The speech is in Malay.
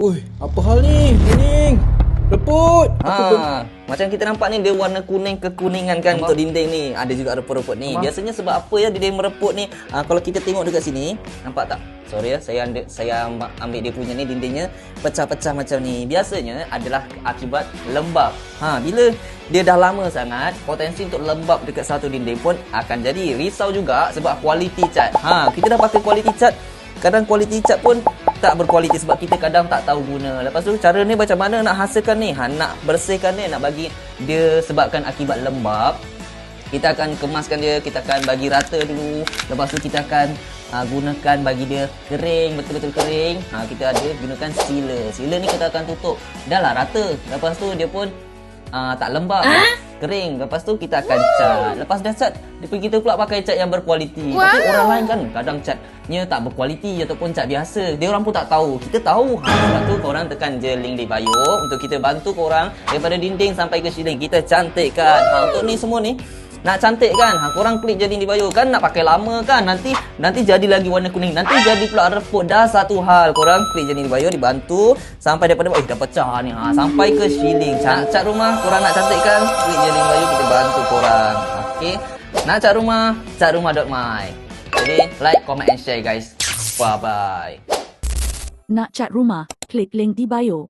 Ui, apa hal ni? Kuning. Reput. Macam kita nampak ni dia warna kuning kekuningan kan untuk dinding ni. Ada juga reput-reput ni. Biasanya sebab apa ya dia mereput ni? Kalau kita tengok dekat sini, nampak tak? Sorry ya, saya ambil dia punya ni dindingnya pecah-pecah macam ni. Biasanya adalah akibat lembab. Bila dia dah lama sangat, potensi untuk lembab dekat satu dinding pun akan jadi. Risau juga sebab quality cat. Kita dah pakai quality cat. Kadang quality cat pun tak berkualiti sebab kita kadang tak tahu guna. Lepas tu cara ni macam mana nak hasilkan ni? Nak bersihkan ni, nak bagi dia sebabkan akibat lembab. Kita akan kemaskan dia, kita akan bagi rata dulu. Lepas tu kita akan gunakan bagi dia kering, betul-betul kering. Kita ada gunakan sealer. Sealer ni kita akan tutup. Dah lah rata. Lepas tu dia pun tak lembab. Kering. Lepas tu kita akan cat. Lepas dah cat, kita pula pakai cat yang berkualiti. Tapi orang lain kan kadang catnya tak berkualiti ataupun cat biasa. Dia orang pun tak tahu. Kita tahu. Sebab tu korang tekan je link di bio untuk kita bantu korang daripada dinding sampai ke ceiling. Kita cantikkan. Untuk ni semua ni nak cantik kan? Korang klik je link di bio kan, nak pakai lama kan? Nanti jadi lagi warna kuning. Nanti jadi pula reput. Dah satu hal. Korang klik je link di bio, dibantu sampai daripada dah pecah ni. Sampai ke ceiling. Cat rumah korang nak cantikkan, klik je link bio, kita bantu korang. Okey. Nak cat rumah.my. Jadi like, comment and share guys. Bye bye. Nak cat rumah, klik link di bio.